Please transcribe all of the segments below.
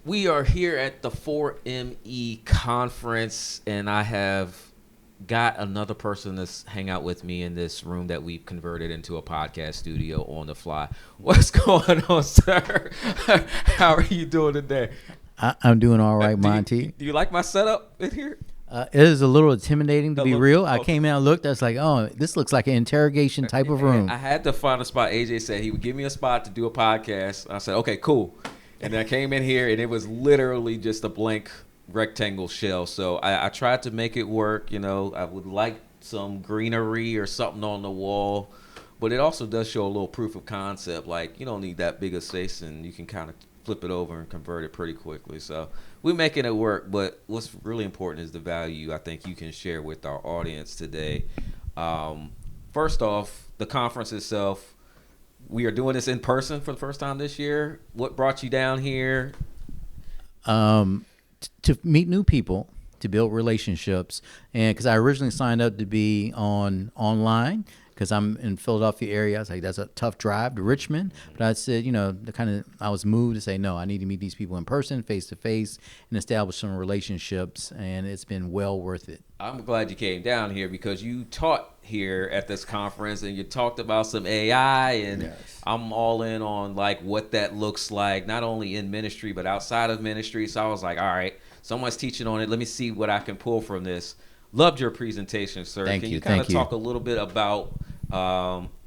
We are here at the 4ME conference, and I have got another person to hang out with me in this room that we've converted into a podcast studio on the fly. What's going on, sir? How are you doing today? I'm doing all right, Monty. Do you like my setup in here? It is a little intimidating to be real. I okay. came in and looked. I was like, oh, this looks like an interrogation type of room. I had to find a spot. AJ said he would give me a spot to do a podcast. I said, okay, cool. And then I came in here, and it was literally just a blank rectangle shell. So I tried to make it work. You know, I would like some greenery or something on the wall. But it also does show a little proof of concept. Like, you don't need that big a space, and you can kind of flip it over and convert it pretty quickly. So we're making it work. But what's really important is the value I think you can share with our audience today. First off, the conference itself. We are doing this in person for the first time this year. What brought you down here? To meet new people, to build relationships, and because I originally signed up to be online because I'm in Philadelphia area. I was like, that's a tough drive to Richmond. But I said, I was moved to say, no, I need to meet these people in person, face to face, and establish some relationships. And it's been well worth it. I'm glad you came down here because you taught here at this conference and you talked about some AI, and yes. I'm all in on like what that looks like, not only in ministry but outside of ministry. So I was like, all right, someone's teaching on it. Let me see what I can pull from this. Loved your presentation, sir. Thank Can you. you kind of talk a little bit about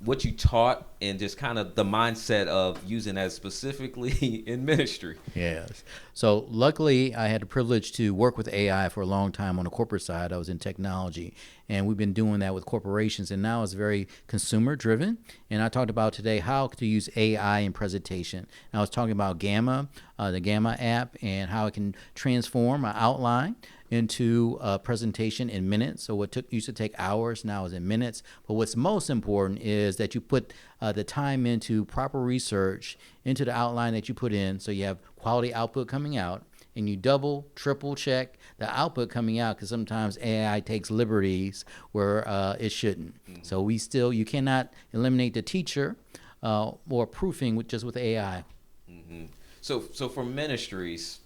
what you taught and just kind of the mindset of using that specifically in ministry? Yes. So luckily, I had the privilege to work with AI for a long time on the corporate side. I was in technology, and we've been doing that with corporations, and now it's very consumer driven. And I talked about today how to use AI in presentation. And I was talking about Gamma, the Gamma app, and how it can transform an outline into a presentation in minutes. So what used to take hours now is in minutes. But what's most important is that you put the time into proper research into the outline that you put in, so you have quality output coming out, and you double, triple check the output coming out, because sometimes AI takes liberties where it shouldn't. Mm-hmm. So you cannot eliminate the teacher or proofing with AI. Mm-hmm. So for ministries,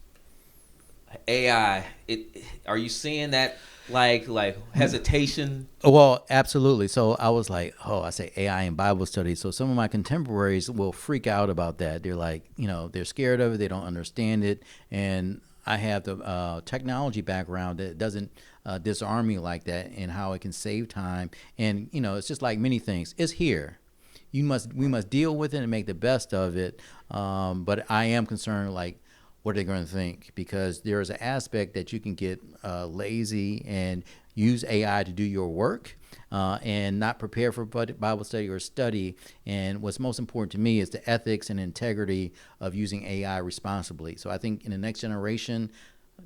AI, are you seeing that like hesitation? Well, absolutely. So I was like, I say AI in Bible study. So some of my contemporaries will freak out about that. They're like, they're scared of it. They don't understand it. And I have the technology background that doesn't disarm me like that, and how it can save time. And, it's just like many things. It's here. We must deal with it and make the best of it. But I am concerned, like, what are they going to think? Because there is an aspect that you can get lazy and use AI to do your work and not prepare for Bible study or study. And what's most important to me is the ethics and integrity of using AI responsibly. So I think in the next generation,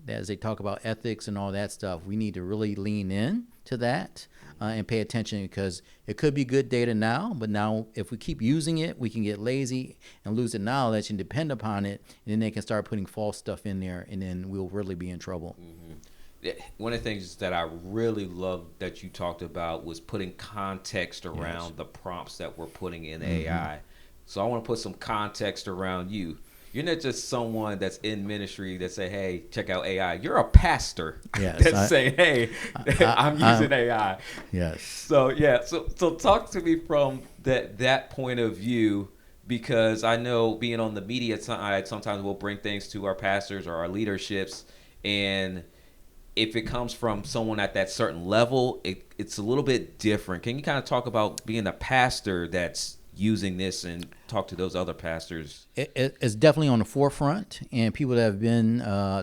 as they talk about ethics and all that stuff, we need to really lean in to that and pay attention, because it could be good data now, but now if we keep using it, we can get lazy and lose the knowledge and depend upon it, and then they can start putting false stuff in there, and then we'll really be in trouble. Mm-hmm. One of the things that I really loved that you talked about was putting context around the prompts that we're putting in AI. So I want to put some context around you. You're not just someone that's in ministry that say, hey, check out AI. You're a pastor that's saying, hey, I'm using AI. Yes. So, So talk to me from that point of view, because I know being on the media side, sometimes we'll bring things to our pastors or our leaderships. And if it comes from someone at that certain level, it's a little bit different. Can you kind of talk about being a pastor that's using this and talk to those other pastors? It's definitely on the forefront, and people that have been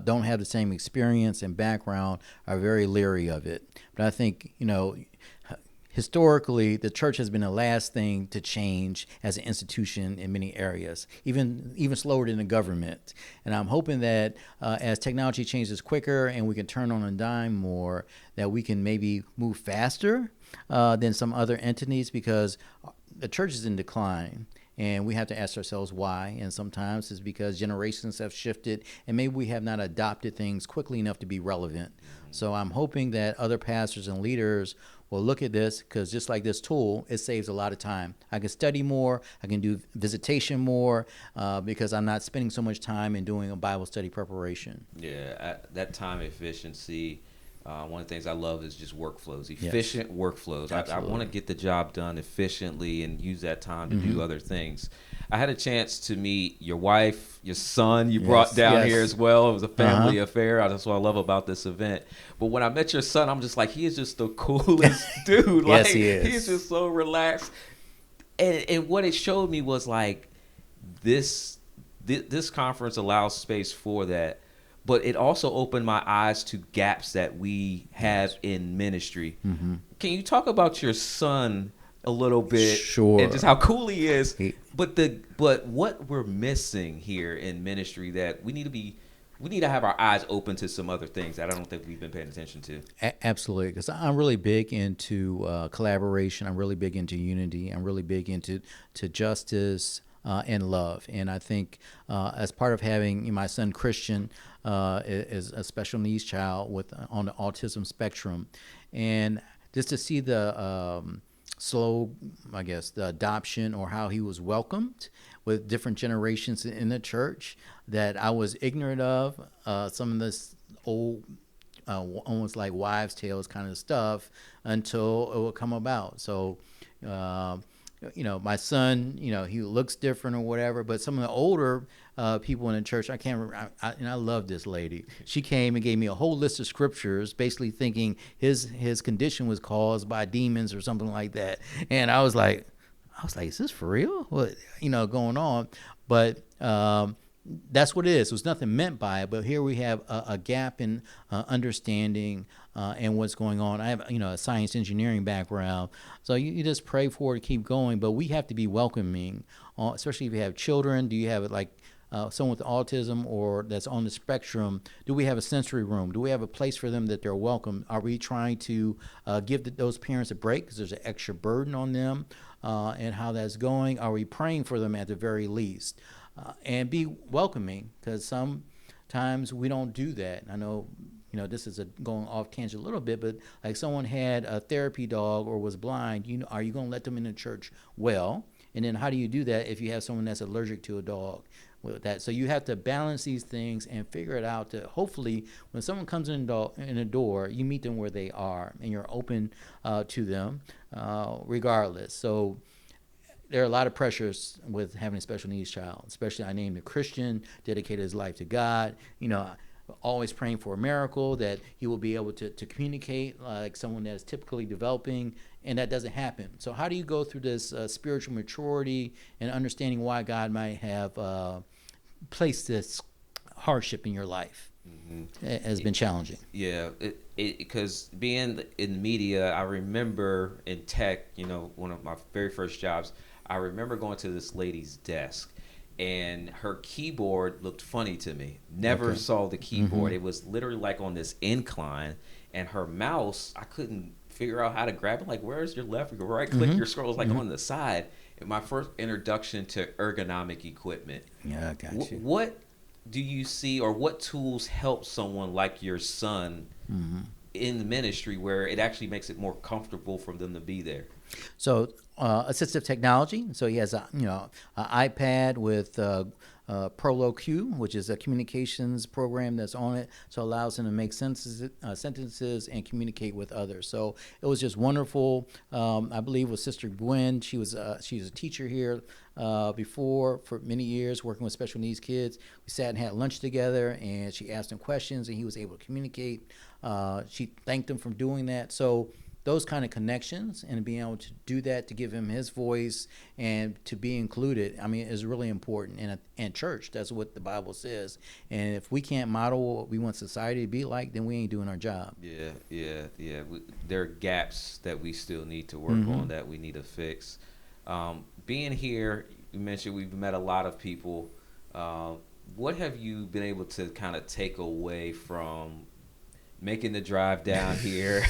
don't have the same experience and background are very leery of it. But I think historically the church has been the last thing to change as an institution in many areas, even slower than the government. And I'm hoping that as technology changes quicker and we can turn on a dime more, that we can maybe move faster than some other entities, because the church is in decline, And we have to ask ourselves why. And sometimes it's because generations have shifted and maybe we have not adopted things quickly enough to be relevant. So I'm hoping that other pastors and leaders will look at this, because just like this tool, it saves a lot of time. I can study more, I can do visitation more, because I'm not spending so much time in doing a Bible study preparation. Yeah, that time efficiency. One of the things I love is just workflows, efficient workflows. I want to get the job done efficiently and use that time to do other things. I had a chance to meet your wife, your son you brought down here as well. It was a family affair. That's what I love about this event. But when I met your son, I'm just like, he is just the coolest dude. Like, Yes, he is. He's just so relaxed. And what it showed me was like this conference allows space for that. But it also opened my eyes to gaps that we have in ministry. Mm-hmm. Can you talk about your son a little bit? Sure. And just how cool he is. But what we're missing here in ministry that we need to have our eyes open to some other things that I don't think we've been paying attention to. Absolutely, because I'm really big into collaboration. I'm really big into unity. I'm really big into justice and love. And I think as part of having my son Christian is a special needs child on the autism spectrum, and just to see the slow, I guess, the adoption or how he was welcomed with different generations in the church that I was ignorant of, some of this old, almost like wives' tales kind of stuff until it would come about. So, my son, he looks different or whatever, but some of the older people in the church, I can't remember, and I love this lady. She came and gave me a whole list of scriptures, basically thinking his condition was caused by demons or something like that. And I was like, is this for real? What, going on? But that's what it is. There's nothing meant by it, but here we have a gap in understanding and what's going on. I have, a science engineering background, so you just pray for it to keep going. But we have to be welcoming, especially if you have children. Do you have it like someone with autism or that's on the spectrum? Do we have a sensory room? Do we have a place for them that they're welcome? Are we trying to give those parents a break because there's an extra burden on them, and how that's going? Are we praying for them at the very least? And be welcoming, because sometimes we don't do that. I know, this is going off tangent a little bit, but like someone had a therapy dog or was blind, are you going to let them in the church? Well, and then how do you do that if you have someone that's allergic to a dog with that? So you have to balance these things and figure it out to hopefully when someone comes in the door, you meet them where they are and you're open to them regardless. So there are a lot of pressures with having a special needs child, especially I named a Christian, dedicated his life to God, always praying for a miracle that he will be able to communicate like someone that is typically developing, and that doesn't happen. So how do you go through this spiritual maturity and understanding why God might have placed this hardship in your life? Mm-hmm. It has been challenging. Yeah, because being in media, I remember in tech, one of my very first jobs, I remember going to this lady's desk, and her keyboard looked funny to me. Never saw the keyboard. Mm-hmm. It was literally like on this incline, and her mouse, I couldn't figure out how to grab it. Like, where's your left? Your right click, your scroll is like on the side. And my first introduction to ergonomic equipment. Yeah, I got you. What do you see, or what tools help someone like your son in the ministry where it actually makes it more comfortable for them to be there? So assistive technology. So he has an iPad with ProLoQ, which is a communications program that's on it, so it allows him to make sentences and communicate with others. So it was just wonderful. I believe with Sister Gwen, she was a teacher here before for many years, working with special needs kids. We sat and had lunch together, and she asked him questions, and he was able to communicate. She thanked him for doing that. So those kind of connections and being able to do that, to give him his voice and to be included, is really important. And church, that's what the Bible says. And if we can't model what we want society to be like, then we ain't doing our job. Yeah. There are gaps that we still need to work on, that we need to fix. Being here, you mentioned we've met a lot of people. What have you been able to kind of take away from making the drive down here?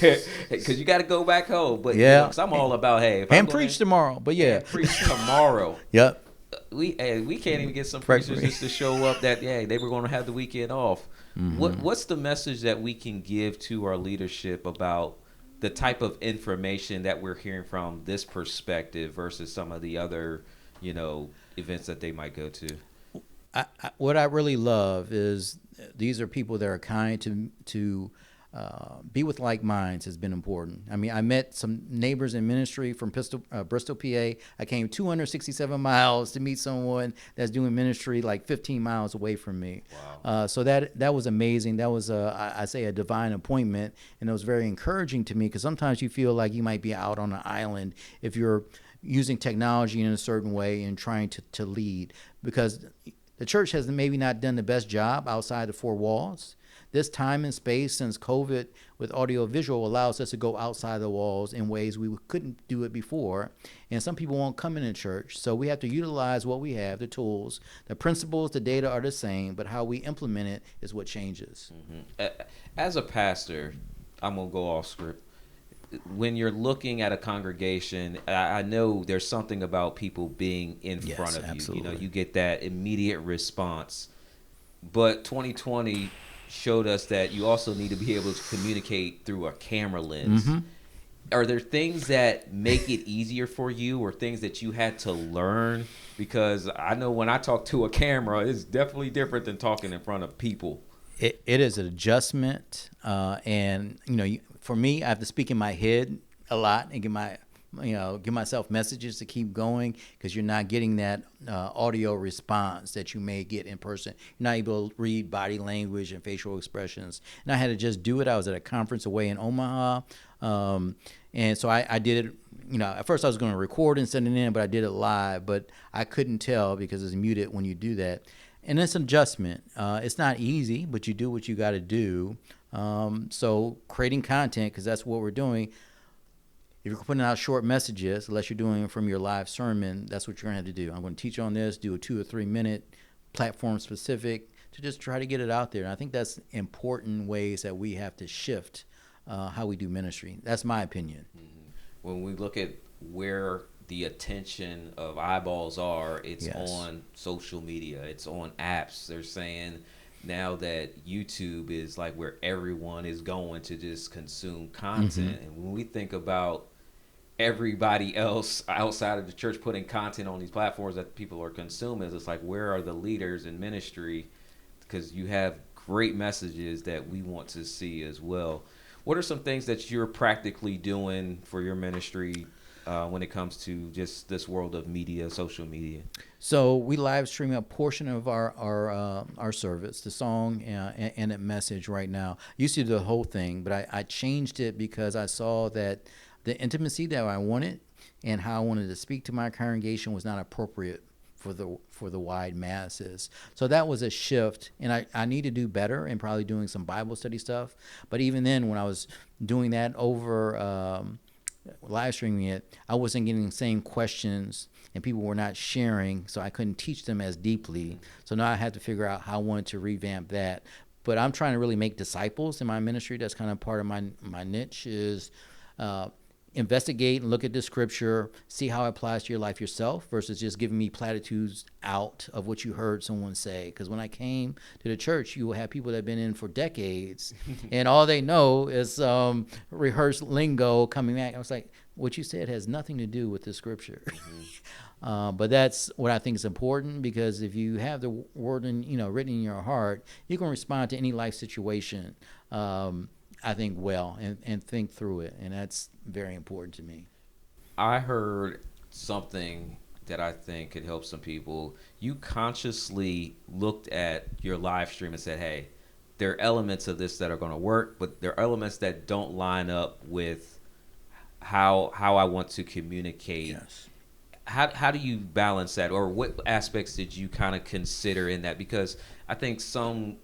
Because you got to go back home. But because I'm all about, hey, if and preach tomorrow. But yeah, preach tomorrow. Yep. we can't even get some preachers Preparation. just to show up that they were going to have the weekend off. Mm-hmm. What's the message that we can give to our leadership about the type of information that we're hearing from this perspective versus some of the other, events that they might go to? What I really love is these are people that are kind to be with like minds has been important. I mean, I met some neighbors in ministry from Bristol, PA. I came 267 miles to meet someone that's doing ministry like 15 miles away from me. Wow. So that was amazing. That was I say a divine appointment, and it was very encouraging to me because sometimes you feel like you might be out on an island if you're using technology in a certain way and trying to lead, because the church has maybe not done the best job outside the four walls. This time and space since COVID with audio visual allows us to go outside the walls in ways we couldn't do it before. And some people won't come into church. So we have to utilize what we have, the tools. The principles, the data are the same, but how we implement it is what changes. Mm-hmm. As a pastor, I'm going to go off script. When you're looking at a congregation, I know there's something about people being in front of absolutely. you. You get that immediate response. But 2020 showed us that you also need to be able to communicate through a camera lens. Mm-hmm. Are there things that make it easier for you, or things that you had to learn? Because I know when I talk to a camera, it's definitely different than talking in front of people. It is an adjustment, and for me, I have to speak in my head a lot and give myself messages to keep going, because you're not getting that audio response that you may get in person. You're not able to read body language and facial expressions. And I had to just do it. I was at a conference away in Omaha, and so I did it. At first I was going to record and send it in, but I did it live. But I couldn't tell because it's muted when you do that. And it's an adjustment. It's not easy, but you do what you got to do. So creating content, because that's what we're doing. If you're putting out short messages, unless you're doing it from your live sermon, that's what you're going to have to do. I'm going to teach on this, do a 2 or 3 minute platform specific to just try to get it out there. And I think that's important ways that we have to shift how we do ministry. That's my opinion. Mm-hmm. When we look at where the attention of eyeballs are, it's on social media, it's on apps. They're saying now that YouTube is like where everyone is going to just consume content. Mm-hmm. And when we think about everybody else outside of the church putting content on these platforms that people are consuming, it's like, where are the leaders in ministry? Because you have great messages that we want to see as well. What are some things that you're practically doing for your ministry when it comes to just this world of media, social media? So we live stream a portion of our service, the song and a message right now. Used to do the whole thing, but I changed it because I saw that the intimacy that I wanted and how I wanted to speak to my congregation was not appropriate for the wide masses. So that was a shift, and I need to do better and probably doing some Bible study stuff. But even then, when I was doing that over live streaming it, I wasn't getting the same questions, and people were not sharing, so I couldn't teach them as deeply. So now I had to figure out how I wanted to revamp that. But I'm trying to really make disciples in my ministry. That's kind of part of my niche is investigate and look at the scripture, see how it applies to your life yourself versus just giving me platitudes out of what you heard someone say. Because when I came to the church, you will have people that have been in for decades and all they know is rehearsed lingo coming back. I was like, what you said has nothing to do with the scripture. Mm-hmm. But that's what I think is important, because if you have the word written in your heart, you can respond to any life situation I think well and think through it, and that's very important to me. I heard something that I think could help some people. You consciously looked at your live stream and said, hey, there are elements of this that are going to work, but there are elements that don't line up with how I want to communicate. Yes. How do you balance that, or what aspects did you kind of consider in that? Because I think some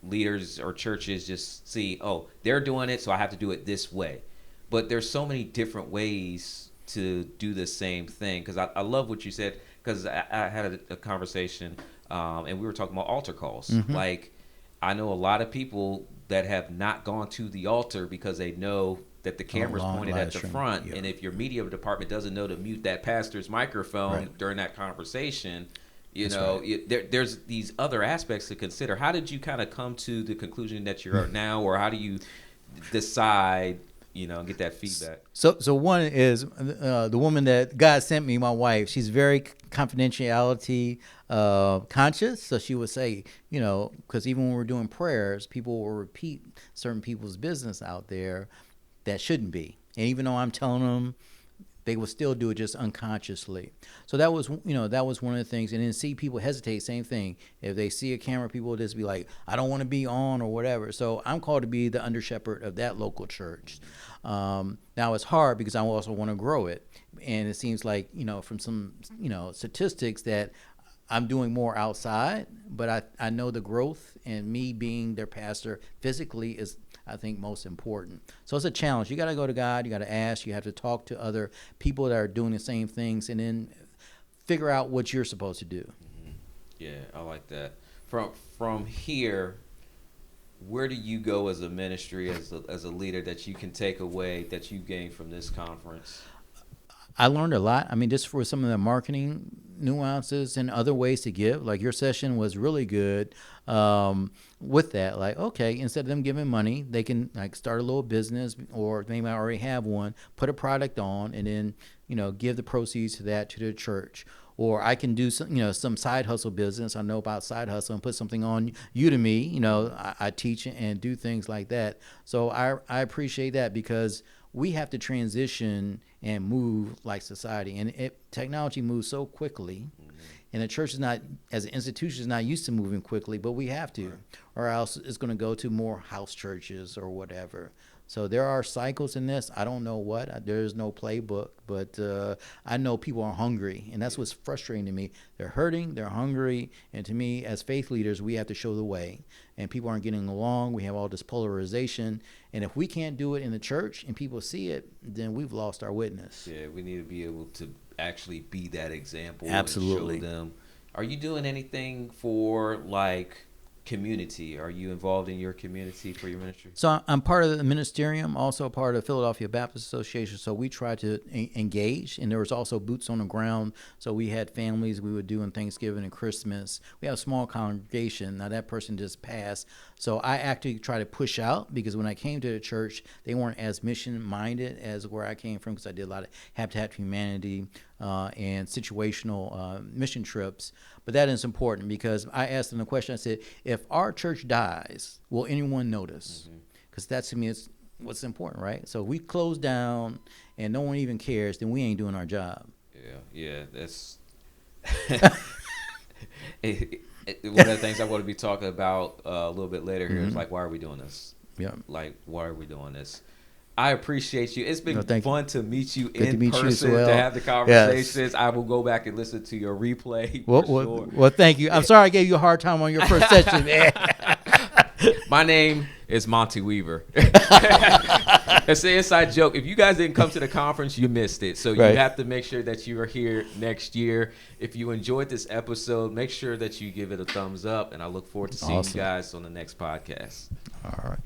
leaders or churches just see, oh, they're doing it, so I have to do it this way. But there's so many different ways to do the same thing. Because I love what you said, because I had a conversation and we were talking about altar calls. Mm-hmm. Like, I know a lot of people that have not gone to the altar because they know that the camera's pointed at the front, and if your media department doesn't know to mute that pastor's microphone during that conversation, there's these other aspects to consider. How did you kind of come to the conclusion that you're now, or how do you decide, and get that feedback? So one is the woman that God sent me, my wife. She's very confidentiality conscious. So she would say, because even when we're doing prayers, people will repeat certain people's business out there that shouldn't be. And even though I'm telling them, they will still do it just unconsciously. So that was one of the things. And then see people hesitate, same thing. If they see a camera, people will just be like, I don't want to be on or whatever. So I'm called to be the under shepherd of that local church. Now it's hard because I also want to grow it. And it seems like, from some, statistics that I'm doing more outside, but I know the growth, and me being their pastor physically is, I think, most important. So it's a challenge. You got to go to God. You got to ask. You have to talk to other people that are doing the same things, and then figure out what you're supposed to do. Mm-hmm. Yeah, I like that. From here, where do you go as a ministry, as a leader, that you can take away that you gained from this conference? I learned a lot. I mean, just for some of the marketing nuances and other ways to give. Like your session was really good with that. Like, okay, instead of them giving money, they can like start a little business, or they might already have one, put a product on, and then give the proceeds to that to the church. Or I can do some side hustle business. I know about side hustle, and put something on Udemy. I teach and do things like that. So I appreciate that, because we have to transition and move like society, and technology moves so quickly, and the church is not, as an institution, is not used to moving quickly, but we have to, or else it's going to go to more house churches or whatever. So there are cycles in this. I don't know what. There's no playbook, but I know people are hungry, and that's what's frustrating to me. They're hurting, they're hungry, and to me, as faith leaders, we have to show the way. And people aren't getting along. We have all this polarization, and if we can't do it in the church and people see it, then we've lost our witness. Yeah, we need to be able to actually be that example. Absolutely. And show them. Are you doing anything for community? Are you involved in your community for your ministry? So I'm part of the ministerium, also part of Philadelphia Baptist Association. So we try to engage, and there was also boots on the ground. So we had families we would do on Thanksgiving and Christmas. We have a small congregation. Now that person just passed. So I actually try to push out, because when I came to the church, they weren't as mission minded as where I came from, because I did a lot of Habitat for Humanity and situational mission trips. But that is important, because I asked them the question. I said, if our church dies, will anyone notice? Because that, to me, is what's important, right? So if we close down and no one even cares, then we ain't doing our job. Yeah, that's one of the things I want to be talking about a little bit later here is why are we doing this? Yeah. Why are we doing this? I appreciate you. It's been fun to meet you in person, to have the conversations. Yes. I will go back and listen to your replay. Well, thank you. I'm sorry I gave you a hard time on your first session. My name is Monty Weaver. It's an inside joke. If you guys didn't come to the conference, you missed it. So you have to make sure that you are here next year. If you enjoyed this episode, make sure that you give it a thumbs up. And I look forward to seeing you guys on the next podcast. All right.